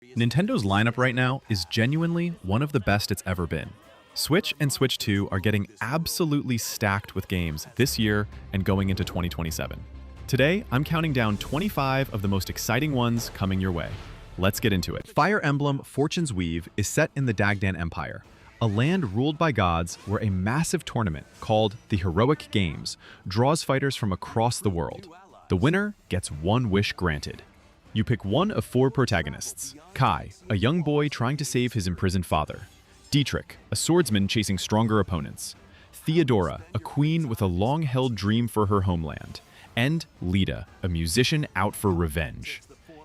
Nintendo's lineup right now is genuinely one of the best it's ever been. Switch and Switch 2 are getting absolutely stacked with games this year and going into 2027. Today, I'm counting down 25 of the most exciting ones coming your way. Let's get into it. Fire Emblem Fortune's Weave is set in the Dagdan Empire, a land ruled by gods where a massive tournament called the Heroic Games draws fighters from across the world. The winner gets one wish granted. You pick one of four protagonists: Kai, a young boy trying to save his imprisoned father; Dietrich, a swordsman chasing stronger opponents; Theodora, a queen with a long-held dream for her homeland; and Lita, a musician out for revenge.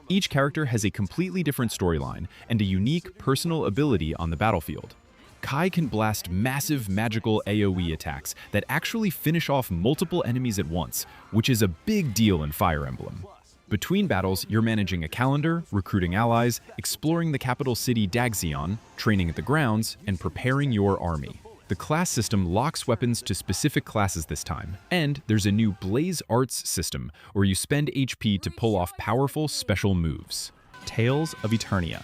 Each character has a completely different storyline and a unique personal ability on the battlefield. Kai can blast massive magical AoE attacks that actually finish off multiple enemies at once, which is a big deal in Fire Emblem. Between battles, you're managing a calendar, recruiting allies, exploring the capital city Dagzion, training at the grounds, and preparing your army. The class system locks weapons to specific classes this time, and there's a new Blaze Arts system where you spend HP to pull off powerful special moves. Tales of Eternia.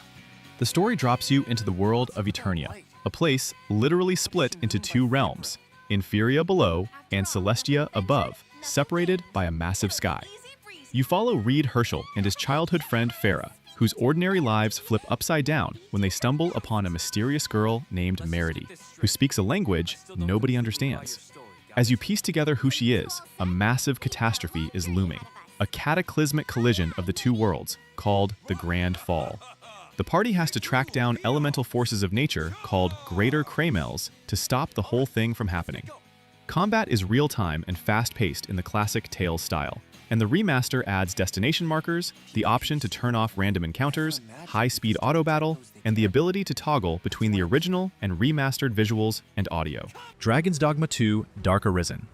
The story drops you into the world of Eternia, a place literally split into two realms, Inferia below and Celestia above, separated by a massive sky. You follow Reed Herschel and his childhood friend Farah, whose ordinary lives flip upside down when they stumble upon a mysterious girl named Meredy, who speaks a language nobody understands. As you piece together who she is, a massive catastrophe is looming, a cataclysmic collision of the two worlds called the Grand Fall. The party has to track down elemental forces of nature called Greater Kramels to stop the whole thing from happening. Combat is real-time and fast-paced in the classic Tales style, and the remaster adds destination markers, the option to turn off random encounters, high-speed auto battle, and the ability to toggle between the original and remastered visuals and audio. Dragon's Dogma 2: Dark Arisen.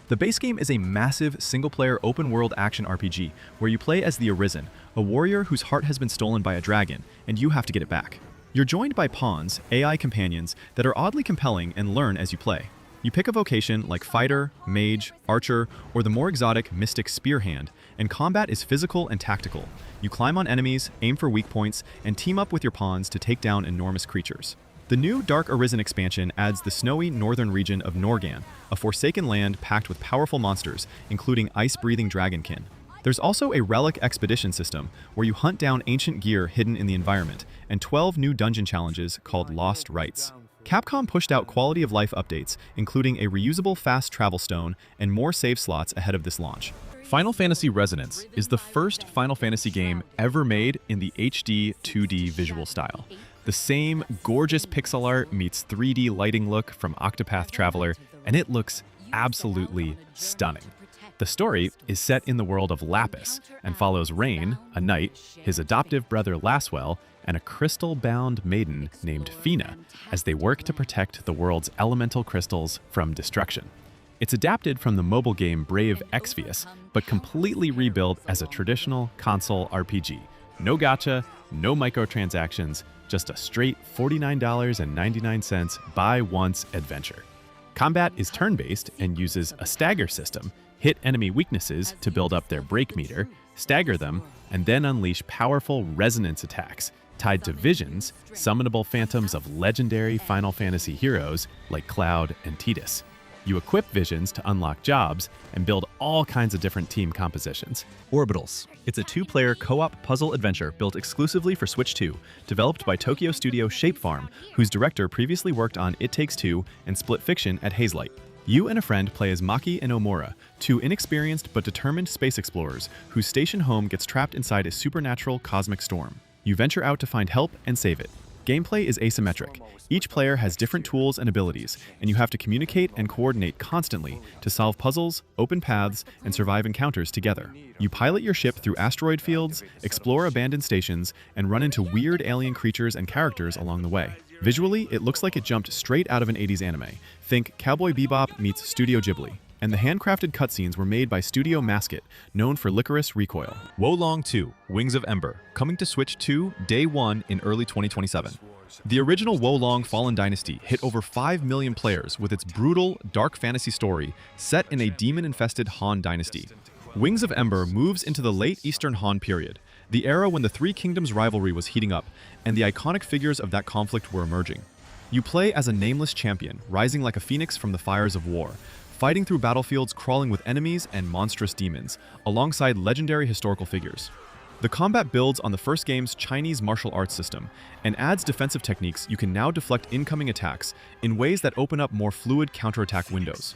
The base game is a massive single-player open-world action RPG where you play as the Arisen, a warrior whose heart has been stolen by a dragon, and you have to get it back. You're joined by pawns, AI companions, that are oddly compelling and learn as you play. You pick a vocation like fighter, mage, archer, or the more exotic mystic spearhand, and combat is physical and tactical. You climb on enemies, aim for weak points, and team up with your pawns to take down enormous creatures. The new Dark Arisen expansion adds the snowy northern region of Norgan, a forsaken land packed with powerful monsters, including ice-breathing dragonkin. There's also a relic expedition system where you hunt down ancient gear hidden in the environment, and 12 new dungeon challenges called Lost Rites. Capcom pushed out quality of life updates, including a reusable fast travel stone and more save slots ahead of this launch. Final Fantasy Resonance is the first Final Fantasy game ever made in the HD 2D visual style. The same gorgeous pixel art meets 3D lighting look from Octopath Traveler, and it looks absolutely stunning. The story is set in the world of Lapis and follows Rain, a knight, his adoptive brother Laswell, and a crystal-bound maiden named Fina as they work to protect the world's elemental crystals from destruction. It's adapted from the mobile game Brave Exvius, but completely rebuilt as a traditional console RPG. No gacha, no microtransactions, just a straight $49.99 buy-once adventure. Combat is turn-based and uses a stagger system. Hit enemy weaknesses to build up their break meter, stagger them, and then unleash powerful resonance attacks tied to visions, summonable phantoms of legendary Final Fantasy heroes like Cloud and Tidus. You equip visions to unlock jobs and build all kinds of different team compositions. Orbitals. It's a two-player co-op puzzle adventure built exclusively for Switch 2, developed by Tokyo studio Shape Farm, whose director previously worked on It Takes Two and Split Fiction at Hazelight. You and a friend play as Maki and Omura, two inexperienced but determined space explorers whose station home gets trapped inside a supernatural cosmic storm. You venture out to find help and save it. Gameplay is asymmetric. Each player has different tools and abilities, and you have to communicate and coordinate constantly to solve puzzles, open paths, and survive encounters together. You pilot your ship through asteroid fields, explore abandoned stations, and run into weird alien creatures and characters along the way. Visually, it looks like it jumped straight out of an 80s anime. Think Cowboy Bebop meets Studio Ghibli. And the handcrafted cutscenes were made by Studio Masket, known for Licorice Recoil. Wolong 2: Wings of Ember, coming to Switch 2 Day 1 in early 2027. The original Wolong Fallen Dynasty hit over 5 million players with its brutal, dark fantasy story set in a demon-infested Han dynasty. Wings of Ember moves into the late Eastern Han period. the era when the Three Kingdoms rivalry was heating up, and the iconic figures of that conflict were emerging. You play as a nameless champion, rising like a phoenix from the fires of war, fighting through battlefields crawling with enemies and monstrous demons, alongside legendary historical figures. The combat builds on the first game's Chinese martial arts system, and adds defensive techniques you can now deflect incoming attacks in ways that open up more fluid counterattack windows.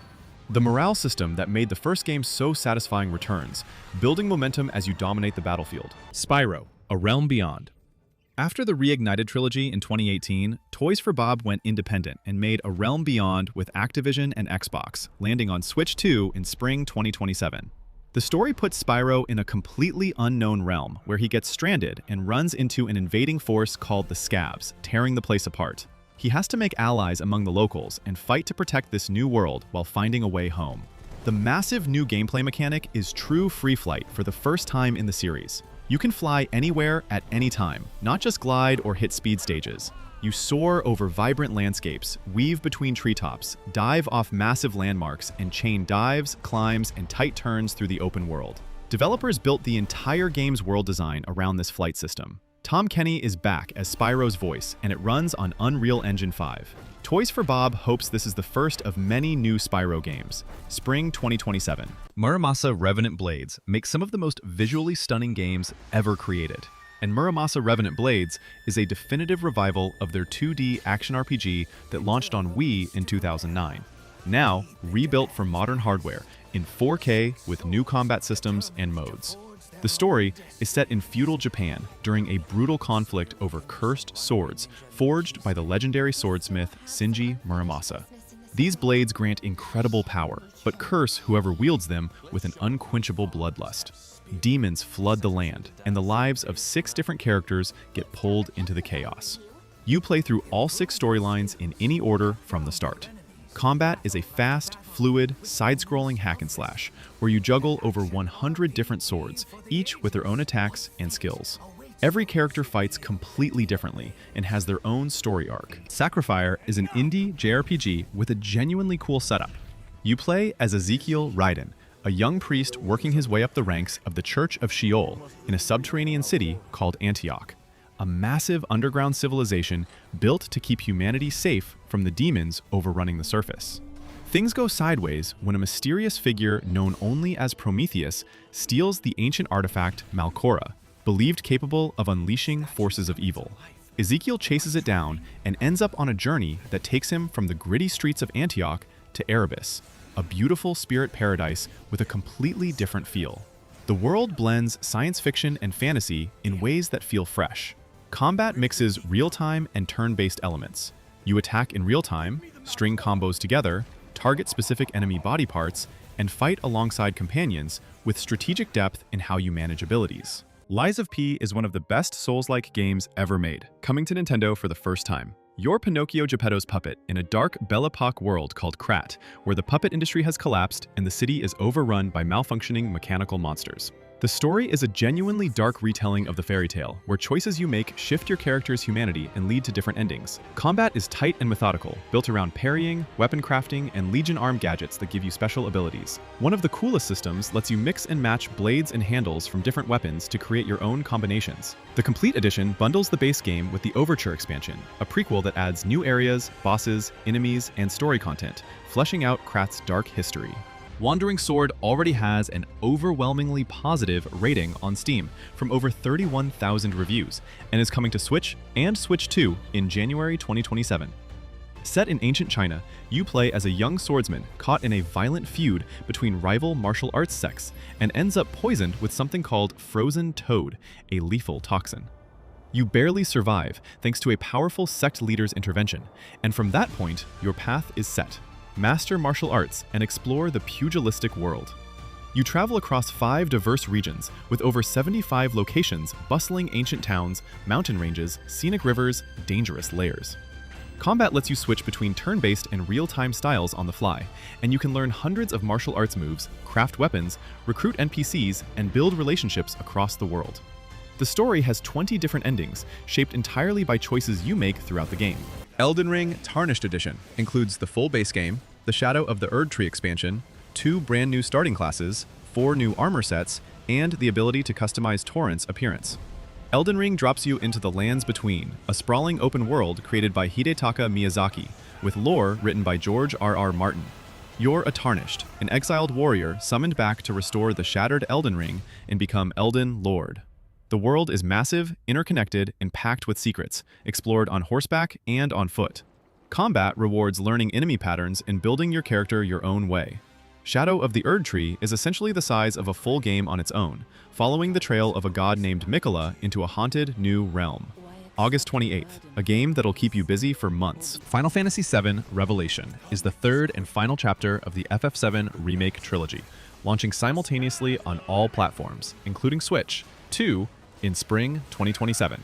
The morale system that made the first game so satisfying returns, building momentum as you dominate the battlefield. Spyro, A Realm Beyond. After the Reignited trilogy in 2018, Toys for Bob went independent and made A Realm Beyond with Activision and Xbox, landing on Switch 2 in spring 2027. The story puts Spyro in a completely unknown realm where he gets stranded and runs into an invading force called the Scabs, tearing the place apart. He has to make allies among the locals and fight to protect this new world while finding a way home. The massive new gameplay mechanic is true free flight for the first time in the series. You can fly anywhere at any time, not just glide or hit speed stages. You soar over vibrant landscapes, weave between treetops, dive off massive landmarks, and chain dives, climbs, and tight turns through the open world. Developers built the entire game's world design around this flight system. Tom Kenny is back as Spyro's voice, and it runs on Unreal Engine 5. Toys for Bob hopes this is the first of many new Spyro games. Spring 2027. Muramasa Revenant Blades make some of the most visually stunning games ever created. And Muramasa Revenant Blades is a definitive revival of their 2D action RPG that launched on Wii in 2009. Now, rebuilt for modern hardware in 4K with new combat systems and modes. The story is set in feudal Japan during a brutal conflict over cursed swords forged by the legendary swordsmith Shinji Muramasa. These blades grant incredible power, but curse whoever wields them with an unquenchable bloodlust. Demons flood the land, and the lives of 6 different characters get pulled into the chaos. You play through all 6 storylines in any order from the start. Combat is a fast, fluid, side-scrolling hack and slash, where you juggle over 100 different swords, each with their own attacks and skills. Every character fights completely differently and has their own story arc. Sacrifire is an indie JRPG with a genuinely cool setup. You play as Ezekiel Raiden, a young priest working his way up the ranks of the Church of Sheol in a subterranean city called Antioch, a massive underground civilization built to keep humanity safe from the demons overrunning the surface. Things go sideways when a mysterious figure known only as Prometheus steals the ancient artifact Malcora, believed capable of unleashing forces of evil. Ezekiel chases it down and ends up on a journey that takes him from the gritty streets of Antioch to Erebus, a beautiful spirit paradise with a completely different feel. The world blends science fiction and fantasy in ways that feel fresh. Combat mixes real-time and turn-based elements. You attack in real time, string combos together, target specific enemy body parts, and fight alongside companions with strategic depth in how you manage abilities. Lies of P is one of the best Souls-like games ever made, coming to Nintendo for the first time. You're Pinocchio Geppetto's puppet in a dark Belle Epoque world called Krat, where the puppet industry has collapsed and the city is overrun by malfunctioning mechanical monsters. The story is a genuinely dark retelling of the fairy tale, where choices you make shift your character's humanity and lead to different endings. Combat is tight and methodical, built around parrying, weapon crafting, and Legion arm gadgets that give you special abilities. One of the coolest systems lets you mix and match blades and handles from different weapons to create your own combinations. The Complete Edition bundles the base game with the Overture expansion, a prequel that adds new areas, bosses, enemies, and story content, fleshing out Krat's dark history. Wandering Sword already has an overwhelmingly positive rating on Steam from over 31,000 reviews and is coming to Switch and Switch 2 in January 2027. Set in ancient China, you play as a young swordsman caught in a violent feud between rival martial arts sects and ends up poisoned with something called frozen toad, a lethal toxin. You barely survive thanks to a powerful sect leader's intervention, and from that point, your path is set. Master martial arts and explore the pugilistic world. You travel across 5 diverse regions with over 75 locations, bustling ancient towns, mountain ranges, scenic rivers, dangerous lairs. Combat lets you switch between turn-based and real-time styles on the fly, and you can learn hundreds of martial arts moves, craft weapons, recruit NPCs, and build relationships across the world. The story has 20 different endings, shaped entirely by choices you make throughout the game. Elden Ring Tarnished Edition includes the full base game, the Shadow of the Erd Tree expansion, 2 brand new starting classes, 4 new armor sets, and the ability to customize Torrent's appearance. Elden Ring drops you into the lands between, a sprawling open world created by Hidetaka Miyazaki, with lore written by George R.R. Martin. You're a Tarnished, an exiled warrior summoned back to restore the shattered Elden Ring and become Elden Lord. The world is massive, interconnected, and packed with secrets, explored on horseback and on foot. Combat rewards learning enemy patterns and building your character your own way. Shadow of the Erd Tree is essentially the size of a full game on its own, following the trail of a god named Mikola into a haunted new realm. August 28th, a game that'll keep you busy for months. Final Fantasy VII Revelation is the third and final chapter of the FF7 Remake trilogy, launching simultaneously on all platforms, including Switch, 2 in spring 2027.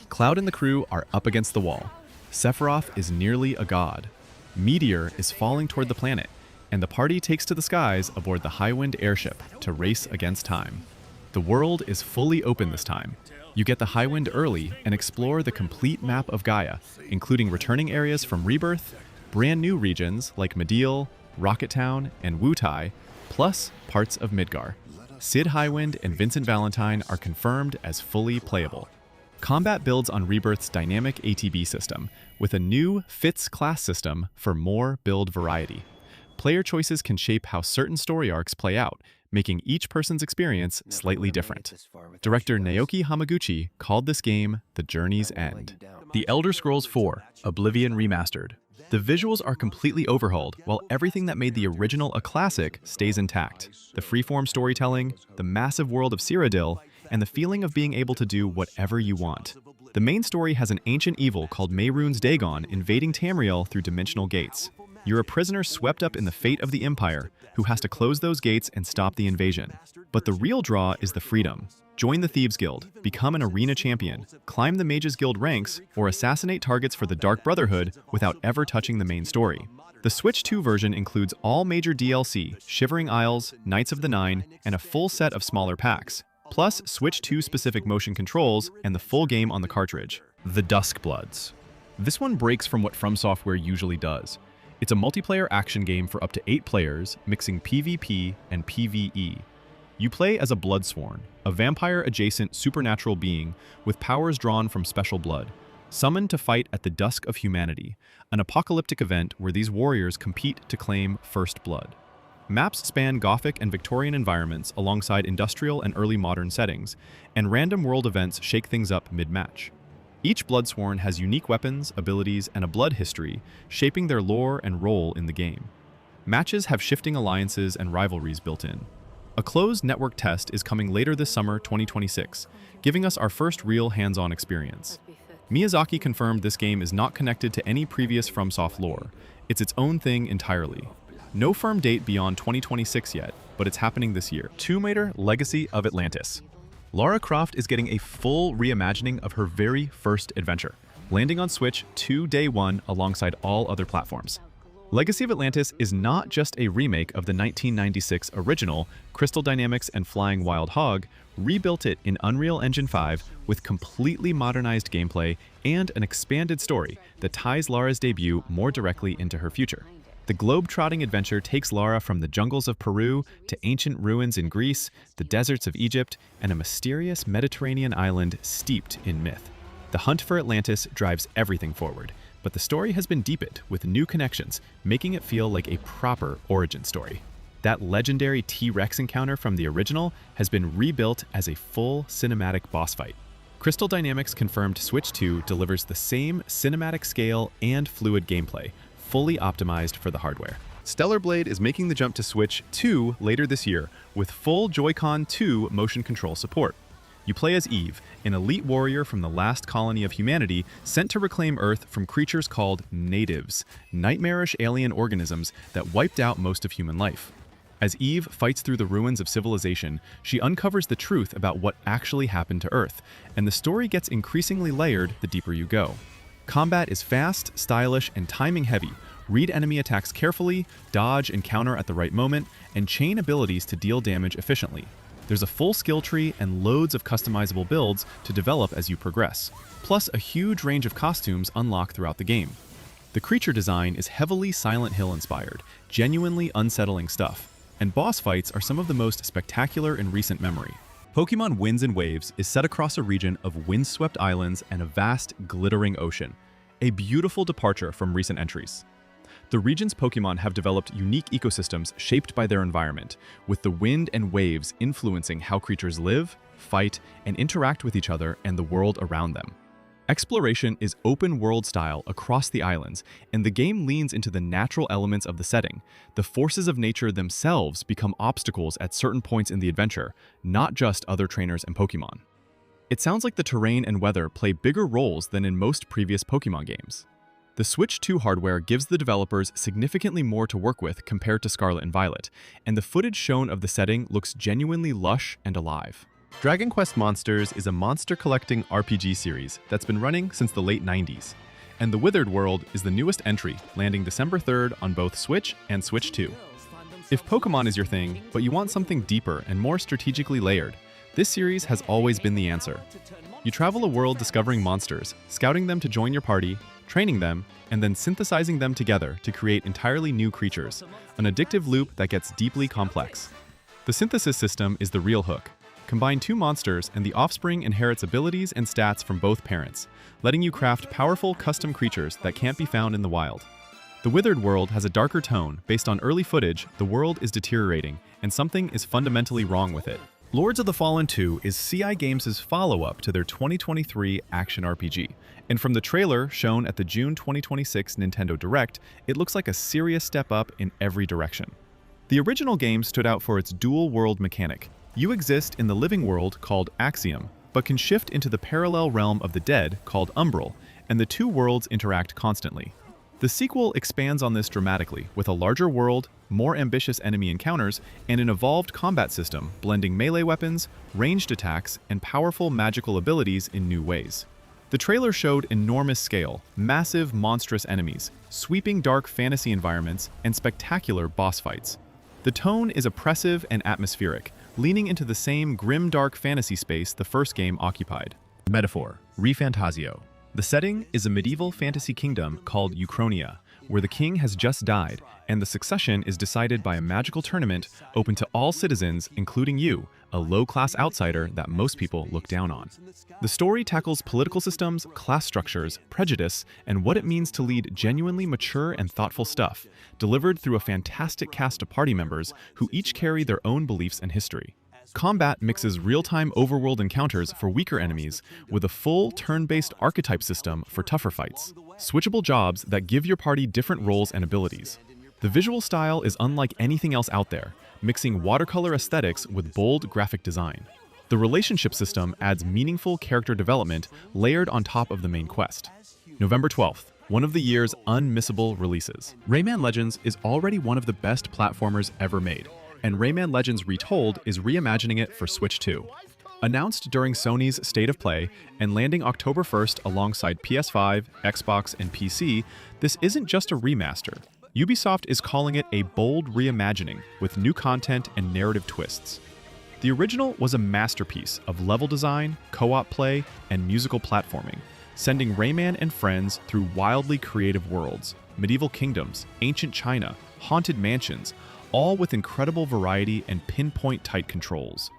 Cloud and the crew are up against the wall. Sephiroth is nearly a god. Meteor is falling toward the planet, and the party takes to the skies aboard the Highwind airship to race against time. The world is fully open this time. You get the Highwind early and explore the complete map of Gaia, including returning areas from Rebirth, brand new regions like Mediel, Rocket Town, and Wutai, plus parts of Midgar. Sid Highwind and Vincent Valentine are confirmed as fully playable. Combat builds on Rebirth's dynamic ATB system, with a new Fits class system for more build variety. Player choices can shape how certain story arcs play out, making each person's experience slightly different. Director Naoki Hamaguchi called this game The Journey's End. The Elder Scrolls IV: Oblivion Remastered. The visuals are completely overhauled, while everything that made the original a classic stays intact. The freeform storytelling, the massive world of Cyrodiil, and the feeling of being able to do whatever you want. The main story has an ancient evil called Mehrunes Dagon invading Tamriel through dimensional gates. You're a prisoner swept up in the fate of the Empire, who has to close those gates and stop the invasion. But the real draw is the freedom. Join the Thieves Guild, become an arena champion, climb the Mages Guild ranks, or assassinate targets for the Dark Brotherhood without ever touching the main story. The Switch 2 version includes all major DLC, Shivering Isles, Knights of the Nine, and a full set of smaller packs, plus Switch 2 specific motion controls and the full game on the cartridge. The Duskbloods. This one breaks from what From Software usually does. It's a multiplayer action game for up to 8 players, mixing PvP and PvE. You play as a Bloodsworn, a vampire-adjacent supernatural being with powers drawn from special blood, summoned to fight at the dusk of humanity, an apocalyptic event where these warriors compete to claim first blood. Maps span Gothic and Victorian environments alongside industrial and early modern settings, and random world events shake things up mid-match. Each Bloodsworn has unique weapons, abilities, and a blood history, shaping their lore and role in the game. Matches have shifting alliances and rivalries built in. A closed network test is coming later this summer 2026, giving us our first real hands-on experience. Miyazaki confirmed this game is not connected to any previous FromSoft lore. It's its own thing entirely. No firm date beyond 2026 yet, but it's happening this year. Tomb Raider: Legacy of Atlantis. Lara Croft is getting a full reimagining of her very first adventure, landing on Switch 2 day one alongside all other platforms. Legacy of Atlantis is not just a remake of the 1996 original. Crystal Dynamics and Flying Wild Hog rebuilt it in Unreal Engine 5 with completely modernized gameplay and an expanded story that ties Lara's debut more directly into her future. The globe-trotting adventure takes Lara from the jungles of Peru to ancient ruins in Greece, the deserts of Egypt, and a mysterious Mediterranean island steeped in myth. The hunt for Atlantis drives everything forward, but the story has been deepened with new connections, making it feel like a proper origin story. That legendary T-Rex encounter from the original has been rebuilt as a full cinematic boss fight. Crystal Dynamics confirmed Switch 2 delivers the same cinematic scale and fluid gameplay, fully optimized for the hardware. Stellar Blade is making the jump to Switch 2 later this year with full Joy-Con 2 motion control support. You play as Eve, an elite warrior from the last colony of humanity sent to reclaim Earth from creatures called natives, nightmarish alien organisms that wiped out most of human life. As Eve fights through the ruins of civilization, she uncovers the truth about what actually happened to Earth, and the story gets increasingly layered the deeper you go. Combat is fast, stylish, and timing heavy. Read enemy attacks carefully, dodge and counter at the right moment, and chain abilities to deal damage efficiently. There's a full skill tree and loads of customizable builds to develop as you progress, plus a huge range of costumes unlock throughout the game. The creature design is heavily Silent Hill inspired, genuinely unsettling stuff, and boss fights are some of the most spectacular in recent memory. Pokémon Winds and Waves is set across a region of windswept islands and a vast, glittering ocean, a beautiful departure from recent entries. The region's Pokémon have developed unique ecosystems shaped by their environment, with the wind and waves influencing how creatures live, fight, and interact with each other and the world around them. Exploration is open-world style across the islands, and the game leans into the natural elements of the setting. The forces of nature themselves become obstacles at certain points in the adventure, not just other trainers and Pokémon. It sounds like the terrain and weather play bigger roles than in most previous Pokémon games. The Switch 2 hardware gives the developers significantly more to work with compared to Scarlet and Violet, and the footage shown of the setting looks genuinely lush and alive. Dragon Quest Monsters is a monster-collecting RPG series that's been running since the late 90s, and the Withered world is the newest entry, landing December 3rd on both Switch and Switch 2. If Pokémon is your thing, but you want something deeper and more strategically layered, this series has always been the answer. You travel a world discovering monsters, scouting them to join your party, training them, and then synthesizing them together to create entirely new creatures, an addictive loop that gets deeply complex. The synthesis system is the real hook. Combine two monsters and the offspring inherits abilities and stats from both parents, letting you craft powerful custom creatures that can't be found in the wild. The Withered world has a darker tone. Based on early footage, the world is deteriorating, and something is fundamentally wrong with it. Lords of the Fallen 2 is CI Games' follow-up to their 2023 action RPG, and from the trailer shown at the June 2026 Nintendo Direct, it looks like a serious step up in every direction. The original game stood out for its dual-world mechanic. You exist in the living world called Axiom, but can shift into the parallel realm of the dead called Umbral, and the two worlds interact constantly. The sequel expands on this dramatically, with a larger world, more ambitious enemy encounters, and an evolved combat system blending melee weapons, ranged attacks, and powerful magical abilities in new ways. The trailer showed enormous scale, massive monstrous enemies, sweeping dark fantasy environments, and spectacular boss fights. The tone is oppressive and atmospheric, leaning into the same grim-dark fantasy space the first game occupied. Metaphor, ReFantazio. The setting is a medieval fantasy kingdom called Eternia, where the king has just died, and the succession is decided by a magical tournament open to all citizens, including you, a low-class outsider that most people look down on. The story tackles political systems, class structures, prejudice, and what it means to lead genuinely mature and thoughtful stuff, delivered through a fantastic cast of party members who each carry their own beliefs and history. Combat mixes real-time overworld encounters for weaker enemies with a full turn-based archetype system for tougher fights, switchable jobs that give your party different roles and abilities. The visual style is unlike anything else out there, mixing watercolor aesthetics with bold graphic design. The relationship system adds meaningful character development layered on top of the main quest. November 12th, one of the year's unmissable releases. Rayman Legends is already one of the best platformers ever made, and Rayman Legends Retold is reimagining it for Switch 2. Announced during Sony's State of Play and landing October 1st alongside PS5, Xbox, and PC, this isn't just a remaster. Ubisoft is calling it a bold reimagining with new content and narrative twists. The original was a masterpiece of level design, co-op play, and musical platforming, sending Rayman and friends through wildly creative worlds, medieval kingdoms, ancient China, haunted mansions, all with incredible variety and pinpoint-tight controls.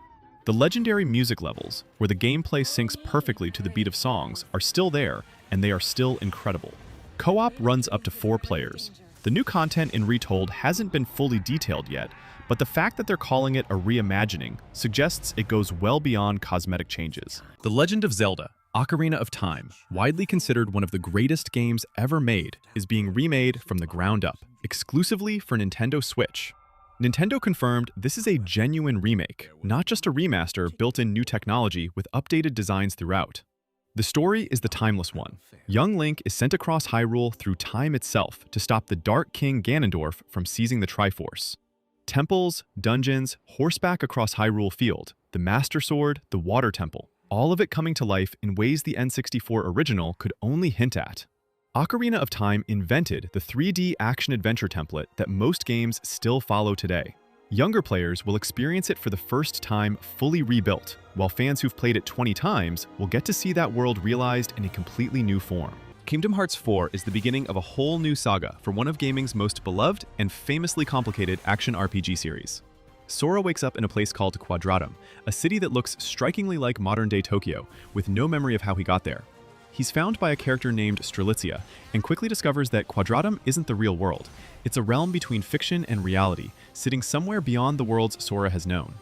The legendary music levels, where the gameplay syncs perfectly to the beat of songs, are still there, and they are still incredible. Co-op runs up to 4 players. The new content in Retold hasn't been fully detailed yet, but the fact that they're calling it a reimagining suggests it goes well beyond cosmetic changes. The Legend of Zelda, Ocarina of Time, widely considered one of the greatest games ever made, is being remade from the ground up, exclusively for Nintendo Switch. Nintendo confirmed this is a genuine remake, not just a remaster built in new technology with updated designs throughout. The story is the timeless one. Young Link is sent across Hyrule through time itself to stop the Dark King Ganondorf from seizing the Triforce. Temples, dungeons, horseback across Hyrule Field, the Master Sword, the Water Temple, all of it coming to life in ways the N64 original could only hint at. Ocarina of Time invented the 3D action-adventure template that most games still follow today. Younger players will experience it for the first time fully rebuilt, while fans who've played it 20 times will get to see that world realized in a completely new form. Kingdom Hearts 4 is the beginning of a whole new saga for one of gaming's most beloved and famously complicated action RPG series. Sora wakes up in a place called Quadratum, a city that looks strikingly like modern-day Tokyo, with no memory of how he got there. He's found by a character named Strelitzia, and quickly discovers that Quadratum isn't the real world. It's a realm between fiction and reality, sitting somewhere beyond the worlds Sora has known.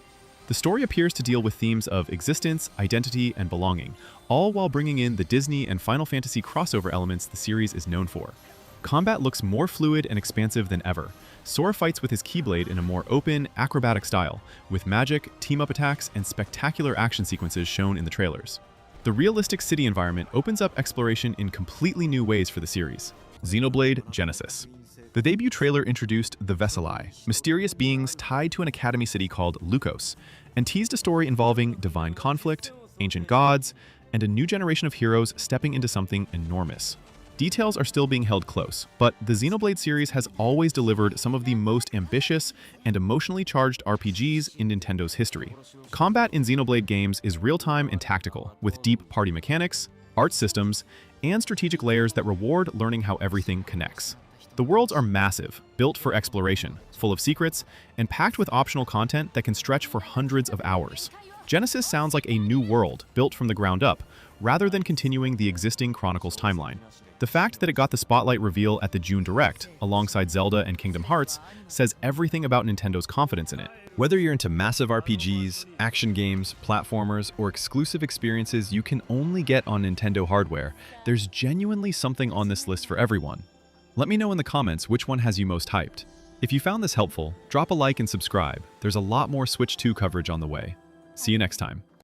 The story appears to deal with themes of existence, identity, and belonging, all while bringing in the Disney and Final Fantasy crossover elements the series is known for. Combat looks more fluid and expansive than ever. Sora fights with his Keyblade in a more open, acrobatic style, with magic, team-up attacks, and spectacular action sequences shown in the trailers. The realistic city environment opens up exploration in completely new ways for the series. Xenoblade Genesis. The debut trailer introduced the Veseli, mysterious beings tied to an academy city called Lukos, and teased a story involving divine conflict, ancient gods, and a new generation of heroes stepping into something enormous. Details are still being held close, but the Xenoblade series has always delivered some of the most ambitious and emotionally charged RPGs in Nintendo's history. Combat in Xenoblade games is real-time and tactical, with deep party mechanics, art systems, and strategic layers that reward learning how everything connects. The worlds are massive, built for exploration, full of secrets, and packed with optional content that can stretch for hundreds of hours. Genesis sounds like a new world built from the ground up, rather than continuing the existing Chronicles timeline. The fact that it got the spotlight reveal at the June Direct, alongside Zelda and Kingdom Hearts, says everything about Nintendo's confidence in it. Whether you're into massive RPGs, action games, platformers, or exclusive experiences you can only get on Nintendo hardware, there's genuinely something on this list for everyone. Let me know in the comments which one has you most hyped. If you found this helpful, drop a like and subscribe. There's a lot more Switch 2 coverage on the way. See you next time.